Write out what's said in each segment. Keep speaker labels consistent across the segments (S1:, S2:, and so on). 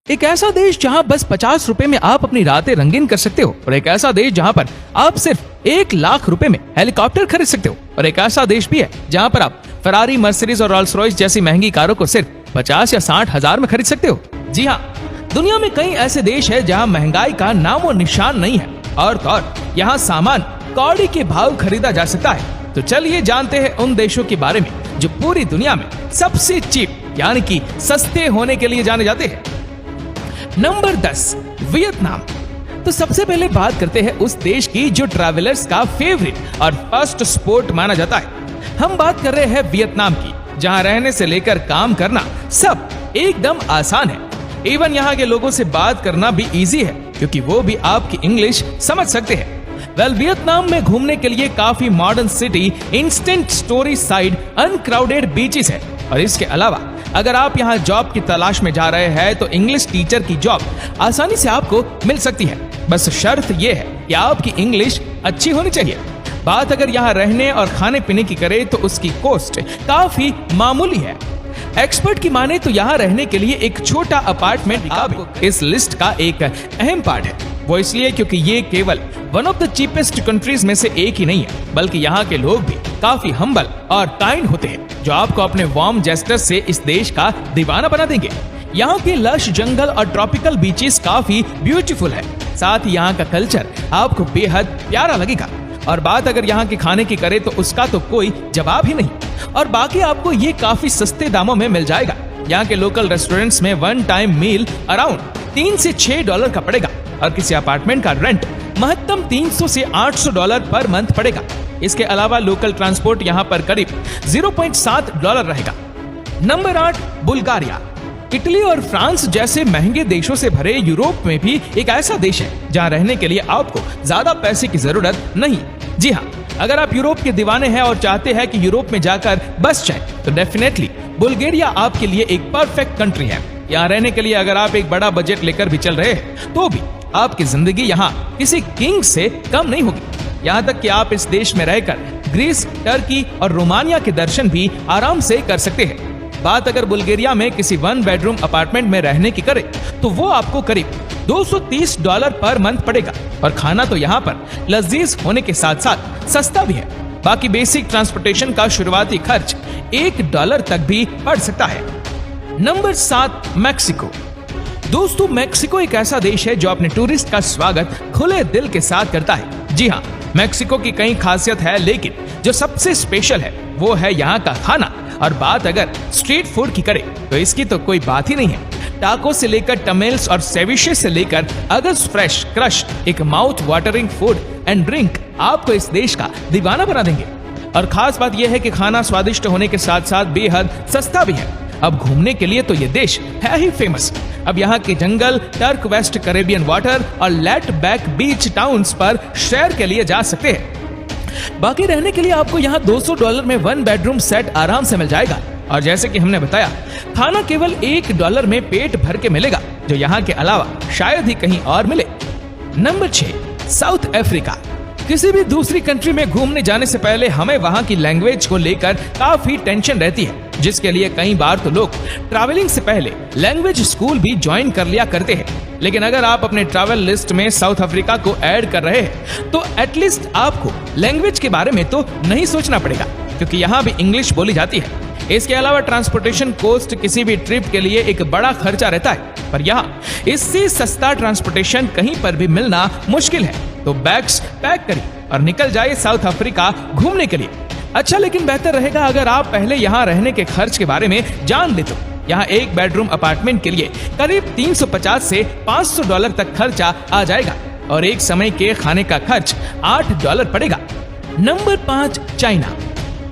S1: एक ऐसा देश जहां बस 50 रुपए में आप अपनी रातें रंगीन कर सकते हो, और एक ऐसा देश जहां पर आप सिर्फ 1 लाख रुपए में हेलीकॉप्टर खरीद सकते हो, और एक ऐसा देश भी है जहां पर आप फरारी, मर्सिडीज और रोल्स रॉयस जैसी महंगी कारों को सिर्फ 50 या 60 हजार में खरीद सकते हो। जी हाँ, दुनिया में कई ऐसे देश है जहाँ महंगाई का नामो निशान नहीं है, और यहाँ सामान कौड़ी के भाव खरीदा जा सकता है। तो चलिए जानते हैं उन देशों के बारे में जो पूरी दुनिया में सबसे चीप यानी कि सस्ते होने के लिए जाने जाते हैं। Number 10, Vietnam. तो सबसे पहले बात करते हैं उस देश की जो ट्रैवलर्स का फेवरेट और फर्स्ट स्पोर्ट माना जाता है। हम बात कर रहे हैं वियतनाम की, जहां रहने से लेकर काम करना सब एकदम आसान है। इवन यहाँ के लोगों से बात करना भी इजी है, क्योंकि वो भी आपकी इंग्लिश समझ सकते हैं। वियतनाम में घूमने के लिए काफी modern city, instant story side, uncrowded beaches है। और इसके अलावा अगर आप यहाँ जॉब की तलाश में जा रहे हैं तो इंग्लिश टीचर की जॉब आसानी से आपको मिल सकती है। बस शर्त यह है कि आपकी इंग्लिश अच्छी होनी चाहिए। बात अगर यहाँ रहने और खाने पीने की करें तो उसकी कॉस्ट काफी मामूली है। एक्सपर्ट की माने तो यहाँ रहने के लिए एक छोटा अपार्टमेंट आपको इस लिस्ट का एक अहम पार्ट है। वो इसलिए क्योंकि ये केवल one of the cheapest countries में से एक ही नहीं है, बल्कि यहाँ के लोग भी काफी हम्बल और काइंड होते हैं, जो आपको अपने वार्म जेस्चर्स से इस देश का दीवाना बना देंगे। यहाँ के लश जंगल और ट्रॉपिकल बीचेस काफी ब्यूटीफुल है। साथ ही यहाँ का कल्चर आपको बेहद प्यारा लगेगा। और बात अगर यहाँ के खाने की करे तो उसका तो कोई जवाब ही नहीं। और बाकी आपको ये काफी सस्ते दामों में मिल जाएगा। यहाँ के लोकल रेस्टोरेंट्स में वन टाइम मील अराउंड 3 से 6 डॉलर का पड़ेगा, और किसी अपार्टमेंट का रेंट महत्तम 300 से 800 डॉलर पर मंथ पड़ेगा। इसके अलावा लोकल ट्रांसपोर्ट यहाँ पर करीब 0.7 डॉलर रहेगा। Number 8, Bulgaria. इटली और फ्रांस जैसे महंगे देशों से भरे यूरोप में भी एक ऐसा देश है जहाँ रहने के लिए आपको ज्यादा पैसे की जरूरत नहीं। जी हाँ, अगर आप यूरोप के दीवाने हैं और चाहते हैं कि यूरोप में जाकर बस जाएं, तो डेफिनेटली बुल्गारिया आपके लिए एक परफेक्ट कंट्री है। यहाँ रहने के लिए अगर आप एक बड़ा बजट लेकर भी चल रहे हैं तो भी आपकी जिंदगी यहाँ किसी किंग से कम नहीं होगी। यहाँ तक कि आप इस देश में रहकर ग्रीस, टर्की और रोमानिया के दर्शन भी आराम से कर सकते हैं। बात अगर बुल्गारिया में किसी 1 बेडरूम अपार्टमेंट में रहने की करे तो वो आपको करीब 230 डॉलर पर मंथ पड़ेगा। और खाना तो यहाँ पर लजीज होने के साथ साथ सस्ता भी है। बाकी बेसिक ट्रांसपोर्टेशन का शुरुआती खर्च $1 तक भी पड़ सकता है। Number 7, Mexico. दोस्तों, मैक्सिको एक ऐसा देश है जो अपने टूरिस्ट का स्वागत खुले दिल के साथ करता है। जी हाँ, मैक्सिको की कई खासियत है, लेकिन जो सबसे स्पेशल है वो है यहाँ का खाना। और बात अगर स्ट्रीट फूड की करे तो इसकी तो कोई बात ही नहीं है। टाको से लेकर टमेल्स और सेविशे से लेकर अगस फ्रेश क्रश, एक mouth watering food and drink आपको इस देश का दीवाना बना देंगे। और खास बात यह है कि खाना स्वादिष्ट होने के साथ साथ बेहद सस्ता भी है। अब घूमने के लिए तो ये देश है ही फेमस। अब यहाँ के जंगल, टर्क वेस्ट कैरेबियन वाटर और लेट बैक बीच टाउन्स पर शेयर के लिए जा सकते हैं। बाकी रहने के लिए आपको यहाँ $200 में 1 बेडरूम सेट आराम से मिल जाएगा। और जैसे कि हमने बताया, खाना केवल $1 में पेट भर के मिलेगा, जो यहाँ के अलावा शायद ही कहीं और मिले। Number 6, south Africa. किसी भी दूसरी कंट्री में घूमने जाने से पहले हमें वहाँ की लैंग्वेज को लेकर काफी टेंशन रहती है, जिसके लिए कई बार तो लोग ट्रैवलिंग से पहले लैंग्वेज स्कूल भी ज्वाइन कर लिया करते हैं। लेकिन अगर आप अपने ट्रैवल लिस्ट में साउथ अफ्रीका को ऐड कर रहे हैं तो एटलीस्ट आपको लैंग्वेज के बारे में तो नहीं सोचना पड़ेगा, क्योंकि यहाँ भी इंग्लिश बोली जाती है। इसके अलावा ट्रांसपोर्टेशन कॉस्ट किसी भी ट्रिप के लिए एक बड़ा खर्चा रहता है, पर यहाँ इससे सस्ता ट्रांसपोर्टेशन कहीं पर भी मिलना मुश्किल है। तो बैग्स पैक करिए और निकल जाइए साउथ अफ्रीका घूमने के लिए। अच्छा, लेकिन बेहतर रहेगा अगर आप पहले यहाँ रहने के खर्च के बारे में जान ले। तो यहाँ 1 बेडरूम अपार्टमेंट के लिए करीब 350 से $500 तक खर्चा आ जाएगा, और एक समय के खाने का खर्च $8 पड़ेगा। Number 5, China.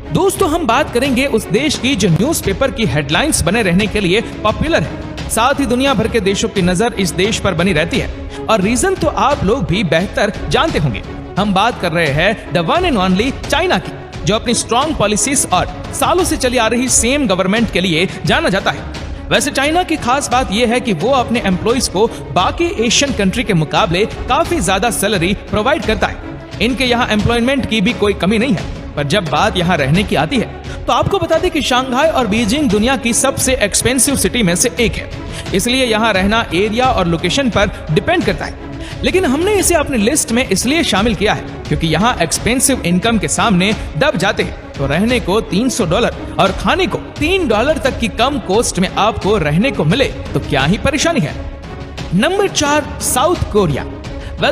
S1: दोस्तों, हम बात करेंगे उस देश की जो न्यूज़पेपर की हेडलाइंस बने रहने के लिए पॉपुलर है। साथ ही दुनिया भर के देशों की नजर इस देश पर बनी रहती है, और रीजन तो आप लोग भी बेहतर जानते होंगे। हम बात कर रहे हैं the one and only China की, जो अपनी स्ट्रॉन्ग पॉलिसीज और सालों से चली आ रही सेम गवर्नमेंट के लिए जाना जाता है। वैसे चाइना की खास बात यह है कि वो अपने एम्प्लॉइज को बाकी एशियन कंट्री के मुकाबले काफी ज्यादा सैलरी प्रोवाइड करता है। इनके यहाँ एम्प्लॉयमेंट की भी कोई कमी नहीं है। पर जब बात यहाँ रहने की आती है तो आपको बता दें कि शंघाई और बीजिंग दुनिया की सबसे एक्सपेंसिव सिटी में से एक है। इसलिए यहाँ रहना एरिया और लोकेशन पर डिपेंड करता है, लेकिन हमने इसे अपनी लिस्ट में इसलिए शामिल किया है क्योंकि यहाँ एक्सपेंसिव इनकम के सामने दब जाते हैं। तो रहने को $300 और खाने को $3 तक की कम कॉस्ट में आपको रहने को मिले तो क्या ही परेशानी है। Number 4, south Korea.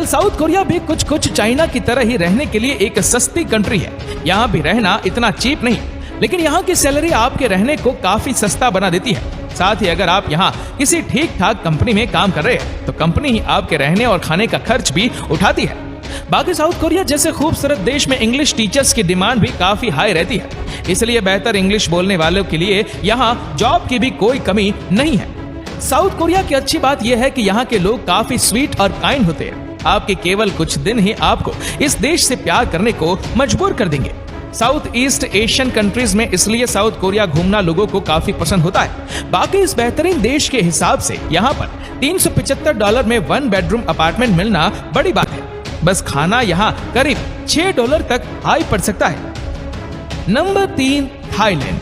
S1: South Korea भी कुछ चाइना की तरह ही रहने के लिए एक सस्ती कंट्री है। यहाँ भी रहना इतना चीप नहीं, लेकिन यहाँ की सैलरी आपके रहने को काफी सस्ता बना देती है। साथ ही अगर आप यहाँ किसी ठीक ठाक कंपनी में काम कर रहे हैं तो कंपनी ही आपके रहने और खाने का खर्च भी उठाती है। बाकी साउथ कोरिया जैसे खूबसूरत देश में इंग्लिश टीचर्स की डिमांड भी काफी हाई रहती है, इसलिए बेहतर इंग्लिश बोलने वालों के लिए यहाँ जॉब की भी कोई कमी नहीं है। साउथ कोरिया की अच्छी बात यह है कि यहाँ के लोग काफी स्वीट और काइंड होते हैं। आपके केवल कुछ दिन ही आपको इस देश से प्यार करने को मजबूर कर देंगे। साउथ ईस्ट एशियन कंट्रीज में इसलिए साउथ कोरिया घूमना लोगों को काफी पसंद होता है। बाकी इस बेहतरीन देश के हिसाब से यहाँ पर $375 में 1 बेडरूम अपार्टमेंट मिलना बड़ी बात है। बस खाना यहाँ करीब $6 तक हाई पड़ सकता है। Number 3, Thailand.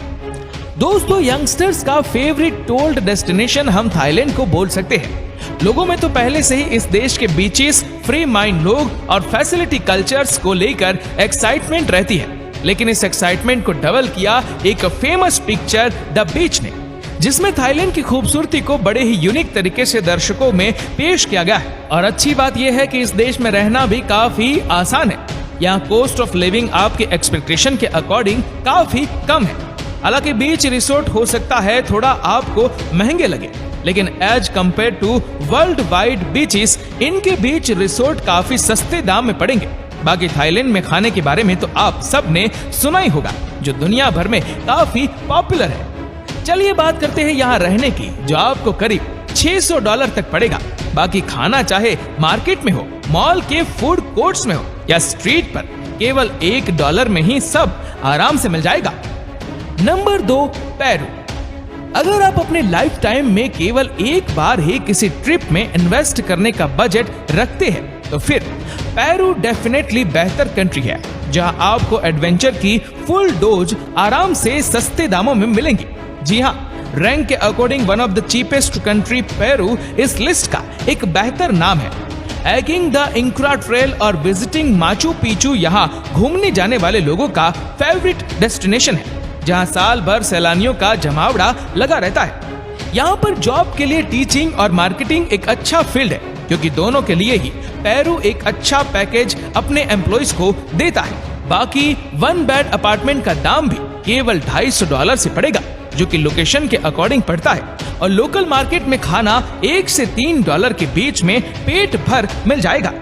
S1: दोस्तों, यंगस्टर्स का फेवरेट टूरिस्ट डेस्टिनेशन हम थाईलैंड को बोल सकते हैं। लोगों में तो पहले से ही इस देश के बीचेस, फ्री माइंड लोग और फैसिलिटी कल्चर्स को लेकर एक्साइटमेंट रहती है, लेकिन इस एक्साइटमेंट को डबल किया एक फेमस पिक्चर द बीच ने, जिसमें थाईलैंड की खूबसूरती को बड़े ही यूनिक तरीके से दर्शकों में पेश किया गया है। और अच्छी बात यह है कि इस देश में रहना भी काफी आसान है। यहाँ कॉस्ट ऑफ लिविंग आपके एक्सपेक्टेशन के अकॉर्डिंग काफी कम है। हालांकि बीच रिसोर्ट हो सकता है थोड़ा आपको महंगे लगे, लेकिन as compared to world wide beaches, इनके बीच रिसोर्ट काफी सस्ते दाम में पड़ेंगे। बाकी थाईलैंड में खाने के बारे में तो आप सब ने सुना ही होगा, जो दुनिया भर में काफी पॉपुलर है। चलिए बात करते हैं यहाँ रहने की, जो आपको करीब $600 तक पड़ेगा। बाकी खाना चाहे मार्केट में हो, मॉल के फूड कोर्ट्स में हो या स्ट्रीट पर, केवल $1 में ही सब आराम से मिल जाएगा। Number 2, Peru. अगर आप अपने लाइफ टाइम में केवल एक बार ही किसी ट्रिप में इन्वेस्ट करने का बजट रखते हैं तो फिर पेरू डेफिनेटली बेहतर कंट्री है, जहां आपको एडवेंचर की फुल डोज आराम से सस्ते दामों में मिलेंगी। जी हाँ, रैंक के according one of the cheapest country Peru इस लिस्ट का एक बेहतर नाम है। हाइकिंग द इंक्रा ट्रेल और विजिटिंग माचू पिचू यहाँ घूमने जाने वाले लोगों का फेवरेट डेस्टिनेशन है, जहां साल भर सैलानियों का जमावड़ा लगा रहता है। यहाँ पर जॉब के लिए टीचिंग और मार्केटिंग एक अच्छा फील्ड है, क्योंकि दोनों के लिए ही पेरू एक अच्छा पैकेज अपने एम्प्लॉइज को देता है। बाकी 1 बेड अपार्टमेंट का दाम भी केवल $250 से पड़ेगा, जो कि लोकेशन के अकॉर्डिंग पड़ता है, और लोकल मार्केट में खाना $1 से $3 के बीच में पेट भर मिल जाएगा।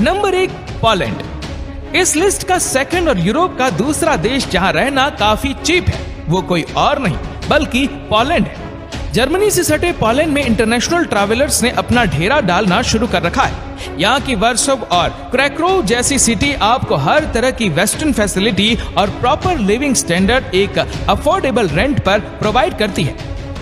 S1: Number 1, Poland. इस लिस्ट का सेकंड और यूरोप का दूसरा देश जहां रहना काफी चीप है, वो कोई और नहीं बल्कि पोलैंड है। जर्मनी से सटे पोलैंड में इंटरनेशनल ट्रैवलर्स ने अपना डेरा डालना शुरू कर रखा है। यहाँ की वर्सोव और क्रैकोव जैसी सिटी आपको हर तरह की वेस्टर्न फैसिलिटी और प्रॉपर लिविंग स्टैंडर्ड एक अफोर्डेबल रेंट पर प्रोवाइड करती है।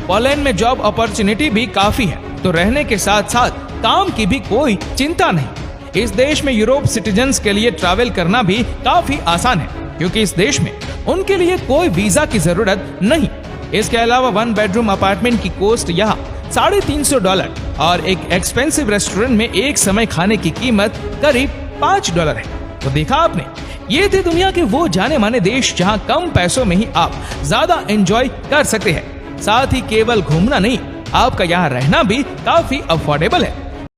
S1: पोलैंड में जॉब अपॉर्चुनिटी भी काफी है, तो रहने के साथ साथ काम की भी कोई चिंता नहीं। इस देश में यूरोप सिटीजन्स के लिए ट्रैवल करना भी काफी आसान है, क्योंकि इस देश में उनके लिए कोई वीजा की जरूरत नहीं। इसके अलावा 1 बेडरूम अपार्टमेंट की कॉस्ट यहाँ $350 और एक एक्सपेंसिव रेस्टोरेंट में एक समय खाने की कीमत करीब $5 है। तो देखा आपने, ये थे दुनिया के वो जाने माने देश जहाँ कम पैसों में ही आप ज्यादा एंजॉय कर सकते हैं। साथ ही केवल घूमना नहीं, आपका यहाँ रहना भी काफी अफोर्डेबल है।